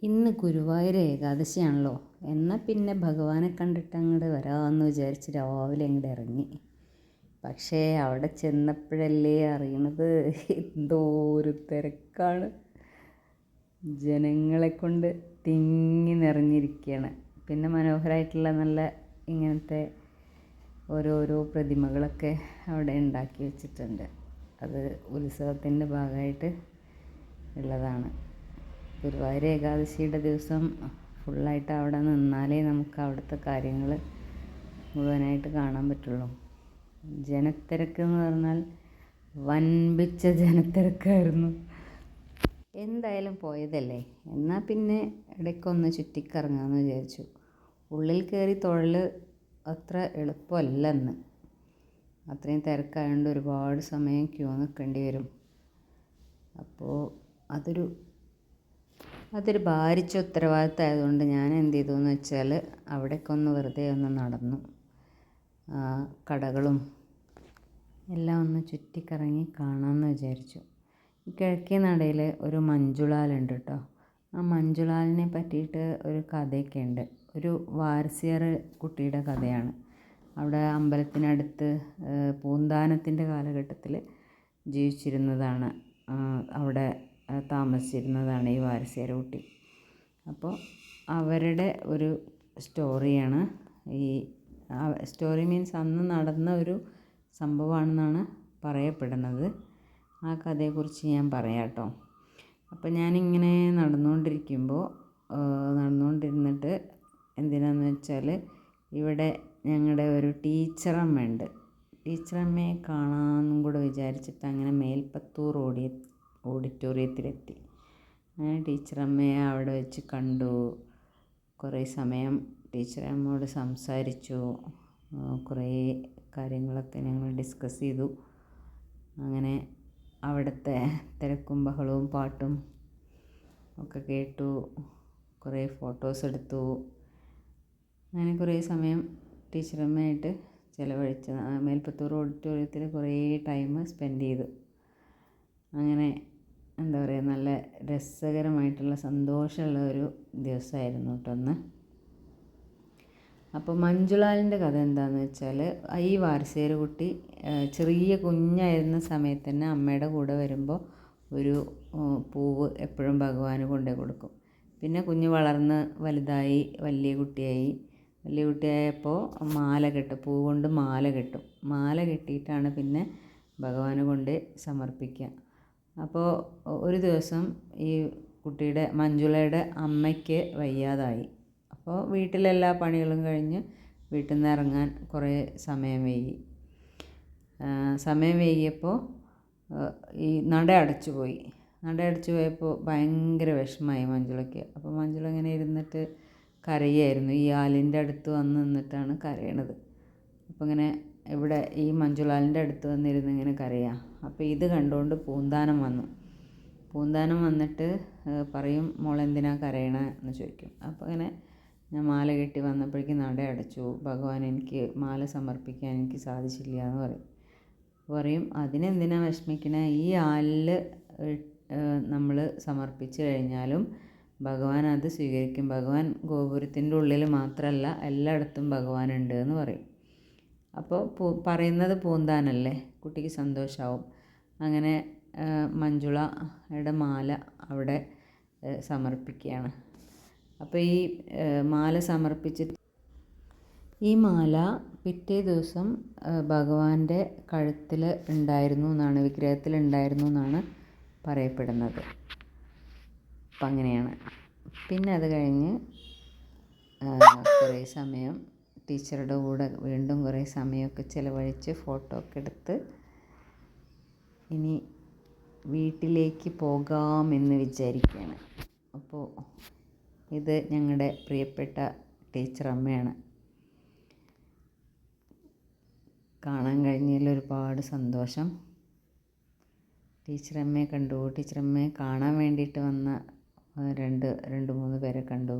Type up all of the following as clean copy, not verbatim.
ഇന്ന് ഗുരുവായൂർ ഏകാദശിയാണല്ലോ. എന്നാൽ പിന്നെ ഭഗവാനെ കണ്ടിട്ട് അങ്ങോട്ട് വരാമെന്ന് വിചാരിച്ച് രാവിലെ അങ്ങോട്ട് ഇറങ്ങി. പക്ഷേ അവിടെ ചെന്നപ്പോഴല്ലേ അറിയണത് എന്തോ ഒരു തിരക്കാണ്. ജനങ്ങളെ കൊണ്ട് തിങ്ങി നിറഞ്ഞിരിക്കുകയാണ്. പിന്നെ മനോഹരമായിട്ടുള്ള നല്ല ഇങ്ങനത്തെ ഓരോരോ പ്രതിമകളൊക്കെ അവിടെ ഉണ്ടാക്കി വെച്ചിട്ടുണ്ട്. അത് ഉത്സവത്തിൻ്റെ ഭാഗമായിട്ട് ഉള്ളതാണ്. ഗുരുവായൂർ ഏകാദശിയുടെ ദിവസം ഫുള്ളായിട്ട് അവിടെ നിന്നാലേ നമുക്ക് അവിടുത്തെ കാര്യങ്ങൾ മുഴുവനായിട്ട് കാണാൻ പറ്റുള്ളൂ. ജനത്തിരക്ക് എന്ന് പറഞ്ഞാൽ വൻപിച്ച ജനത്തിരക്കായിരുന്നു. എന്തായാലും പോയതല്ലേ, എന്നാൽ പിന്നെ ഇടയ്ക്കൊന്ന് ചുറ്റിക്കറങ്ങാമെന്ന് വിചാരിച്ചു. ഉള്ളിൽ കയറി തൊഴൽ അത്ര എളുപ്പമല്ലെന്ന്. അത്രയും തിരക്കായതുകൊണ്ട് ഒരുപാട് സമയം ക്യൂ നിൽക്കേണ്ടി വരും. അപ്പോൾ അതൊരു ഭാരിച്ച ഉത്തരവാദിത്തമായതുകൊണ്ട് ഞാൻ എന്ത് ചെയ്തു എന്ന് വെച്ചാൽ അവിടേക്കൊന്ന് വെറുതെ ഒന്ന് നടന്നു. കടകളും എല്ലാം ഒന്ന് ചുറ്റിക്കറങ്ങി കാണാമെന്ന് വിചാരിച്ചു. ഈ കിഴക്കേ നടയിൽ ഒരു മഞ്ജുളാലുണ്ട് കേട്ടോ. ആ മഞ്ജുളാലിനെ പറ്റിയിട്ട് ഒരു കഥയൊക്കെ ഉണ്ട്. ഒരു വാരസ്യർ കുട്ടിയുടെ കഥയാണ്. അവിടെ അമ്പലത്തിനടുത്ത് പൂന്താനത്തിൻ്റെ കാലഘട്ടത്തിൽ ജീവിച്ചിരുന്നതാണ്. അവിടെ താമസിച്ചിരുന്നതാണ് ഈ വാരസ്യർ കുട്ടി. അപ്പോൾ അവരുടെ ഒരു സ്റ്റോറിയാണ് ഈ സ്റ്റോറി മീൻസ് അന്ന് നടന്ന ഒരു സംഭവമാണെന്നാണ് പറയപ്പെടുന്നത്. ആ കഥയെക്കുറിച്ച് ഞാൻ പറയാം കേട്ടോ. അപ്പോൾ ഞാനിങ്ങനെ നടന്നുകൊണ്ടിരുന്നിട്ട് എന്തിനാന്ന് വെച്ചാൽ ഇവിടെ ഞങ്ങളുടെ ഒരു ടീച്ചറമ്മയുണ്ട്. ടീച്ചറമ്മയെ കാണാമെന്നും കൂടെ വിചാരിച്ചിട്ട് അങ്ങനെ മേൽപ്പത്തൂർ ഓഡിറ്റോറിയത്തിലെത്തി. അങ്ങനെ ടീച്ചറമ്മയെ അവിടെ വെച്ച് കണ്ടു. കുറേ സമയം ടീച്ചറമ്മയോട് സംസാരിച്ചു. കുറേ കാര്യങ്ങളൊക്കെ ഞങ്ങൾ ഡിസ്കസ് ചെയ്തു. അങ്ങനെ അവിടുത്തെ തിരക്കും ബഹളവും പാട്ടും ഒക്കെ കേട്ടു. കുറേ ഫോട്ടോസ് എടുത്തു. അങ്ങനെ കുറേ സമയം ടീച്ചറമ്മയായിട്ട് ചിലവഴിച്ച് മേൽപ്പത്തൂർ ഓഡിറ്റോറിയത്തിൽ കുറേ ടൈം സ്പെൻഡ് ചെയ്തു. അങ്ങനെ എന്താ പറയുക, നല്ല രസകരമായിട്ടുള്ള സന്തോഷമുള്ള ഒരു ദിവസമായിരുന്നു കേട്ടോ അന്ന്. അപ്പോൾ മഞ്ജുളാലിൻ്റെ കഥ എന്താണെന്ന് വെച്ചാൽ, ഈ വാരസ്യർ കുട്ടി ചെറിയ കുഞ്ഞായിരുന്ന സമയത്ത് തന്നെ അമ്മയുടെ കൂടെ വരുമ്പോൾ ഒരു പൂവ് എപ്പോഴും ഭഗവാന് കൊണ്ടുപോയി കൊടുക്കും. പിന്നെ കുഞ്ഞ് വളർന്ന് വലുതായി വലിയ കുട്ടിയായപ്പോൾ മാല കെട്ടും, പൂ കൊണ്ട് മാല കെട്ടും. മാല കെട്ടിയിട്ടാണ് പിന്നെ ഭഗവാന് കൊണ്ട് സമർപ്പിക്കുക. അപ്പോൾ ഒരു ദിവസം ഈ കുട്ടിയുടെ മഞ്ജുളയുടെ അമ്മയ്ക്ക് വയ്യാതായി. അപ്പോൾ വീട്ടിലെല്ലാ പണികളും കഴിഞ്ഞ് വീട്ടിൽ നിന്ന് ഇറങ്ങാൻ കുറേ സമയം വൈകിയപ്പോൾ ഈ നട അടച്ചു പോയപ്പോൾ ഭയങ്കര വിഷമമായി മഞ്ജുളയ്ക്ക്. അപ്പോൾ മഞ്ജുള ഇങ്ങനെ ഇരുന്നിട്ട് കരയായിരുന്നു. ഈ ആലിൻ്റെ അടുത്ത് വന്ന് നിന്നിട്ടാണ് കരയണത്. അപ്പോൾ ഇങ്ങനെ ഇവിടെ ഈ മഞ്ജുളാലിൻ്റെ അടുത്ത് വന്നിരുന്ന് ഇങ്ങനെ കരയാം. അപ്പോൾ ഇത് കണ്ടുകൊണ്ട് പൂന്താനം വന്നിട്ട് പറയും, മോളെന്തിനാ കരയണ എന്ന് ചോദിക്കും. അപ്പോൾ ഇങ്ങനെ ഞാൻ മാല കെട്ടി വന്നപ്പോഴേക്കും നട അടച്ചു, ഭഗവാൻ എനിക്ക് മാല സമർപ്പിക്കാൻ എനിക്ക് സാധിച്ചില്ല എന്ന് പറയും. അതിനെന്തിനാ വിഷമിക്കണേ, ഈ ആലിൽ നമ്മൾ സമർപ്പിച്ച് കഴിഞ്ഞാലും ഭഗവാൻ അത് സ്വീകരിക്കും. ഭഗവാൻ ഗോപുരത്തിൻ്റെ ഉള്ളിൽ മാത്രമല്ല എല്ലായിടത്തും ഭഗവാനുണ്ട് എന്ന് പറയും. അപ്പോൾ പറയുന്നത് പൂന്താനല്ലേ, കുട്ടിക്ക് സന്തോഷമാവും. അങ്ങനെ മഞ്ജുളയുടെ മാല അവിടെ സമർപ്പിക്കുകയാണ്. അപ്പോൾ ഈ മാല സമർപ്പിച്ചിട്ട് ഈ മാല പിറ്റേ ദിവസം ഭഗവാന്റെ കഴുത്തിൽ ഉണ്ടായിരുന്നു എന്നാണ്, വിഗ്രഹത്തിലുണ്ടായിരുന്നു എന്നാണ് പറയപ്പെടുന്നത്. അപ്പം അങ്ങനെയാണ്. പിന്നെ അത് കഴിഞ്ഞ് കുറേ സമയം ടീച്ചറുടെ കൂടെ വീണ്ടും കുറേ സമയമൊക്കെ ചിലവഴിച്ച് ഫോട്ടോ ഒക്കെ എടുത്ത് ഇനി വീട്ടിലേക്ക് പോകാമെന്ന് വിചാരിക്കുകയാണ്. അപ്പോൾ ഇത് ഞങ്ങളുടെ പ്രിയപ്പെട്ട ടീച്ചറമ്മയാണ്. കാണാൻ കഴിഞ്ഞതിൽ ഒരുപാട് സന്തോഷം. ടീച്ചറമ്മയെ കണ്ടു. ടീച്ചറമ്മയെ കാണാൻ വേണ്ടിയിട്ട് വന്ന രണ്ട് മൂന്ന് പേരെ കണ്ടു.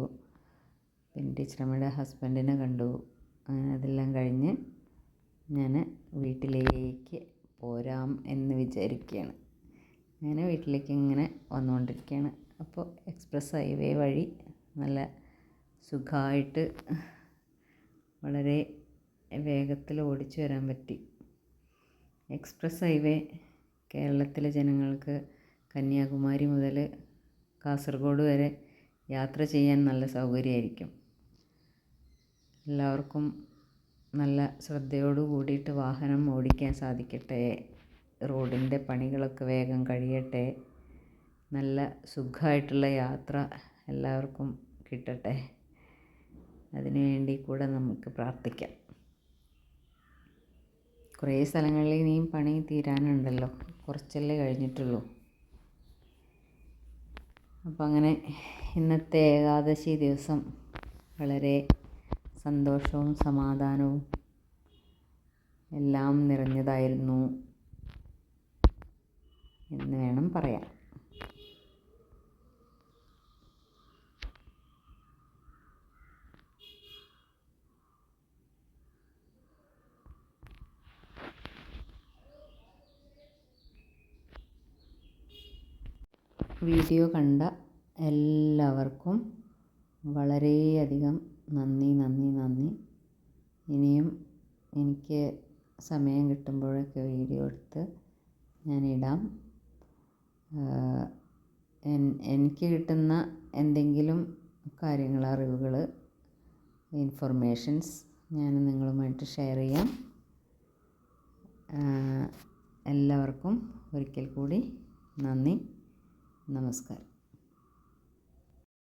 പിന്നെ ടീച്ചറമ്മയുടെ ഹസ്ബൻഡിനെ കണ്ടു. അങ്ങനെ അതെല്ലാം കഴിഞ്ഞ് ഞാൻ വീട്ടിലേക്ക് പോരാം എന്ന് വിചാരിക്കുകയാണ്. അങ്ങനെ വീട്ടിലേക്ക് ഇങ്ങനെ വന്നുകൊണ്ടിരിക്കുകയാണ്. അപ്പോൾ എക്സ്പ്രസ് ഹൈവേ വഴി നല്ല സുഖമായിട്ട് വളരെ വേഗത്തിൽ ഓടിച്ചു വരാൻ പറ്റി. എക്സ്പ്രസ് ഹൈവേ കേരളത്തിലെ ജനങ്ങൾക്ക് കന്യാകുമാരി മുതൽ കാസർഗോഡ് വരെ യാത്ര ചെയ്യാൻ നല്ല സൗകര്യമായിരിക്കും. എല്ലാവർക്കും നല്ല ശ്രദ്ധയോട് കൂടിയിട്ട് വാഹനം ഓടിക്കാൻ സാധിക്കട്ടെ. റോഡിൻ്റെ പണികളൊക്കെ വേഗം കഴിയട്ടെ. നല്ല സുഖമായിട്ടുള്ള യാത്ര എല്ലാവർക്കും കിട്ടട്ടെ. അതിനു വേണ്ടി കൂടെ നമുക്ക് പ്രാർത്ഥിക്കാം. കുറേ സ്ഥലങ്ങളിൽ ഇനിയും പണി തീരാനുണ്ടല്ലോ, കുറച്ചല്ലേ കഴിഞ്ഞിട്ടുള്ളൂ. അപ്പം അങ്ങനെ ഇന്നത്തെ ഏകാദശി ദിവസം വളരെ സന്തോഷവും സമാധാനവും എല്ലാം നിറഞ്ഞതായിരുന്നു എന്ന് വേണം പറയാൻ. വീഡിയോ കണ്ട എല്ലാവർക്കും വളരെയധികം നന്ദി. ഇനിയും എനിക്ക് സമയം കിട്ടുമ്പോഴൊക്കെ വീഡിയോ എടുത്ത് ഞാനിടാം. എനിക്ക് കിട്ടുന്ന എന്തെങ്കിലും കാര്യങ്ങൾ, അറിവുകൾ, ഇൻഫർമേഷൻസ് ഞാൻ നിങ്ങളുമായിട്ട് ഷെയർ ചെയ്യാം. എല്ലാവർക്കും ഒരിക്കൽ കൂടി നന്ദി, നമസ്കാരം.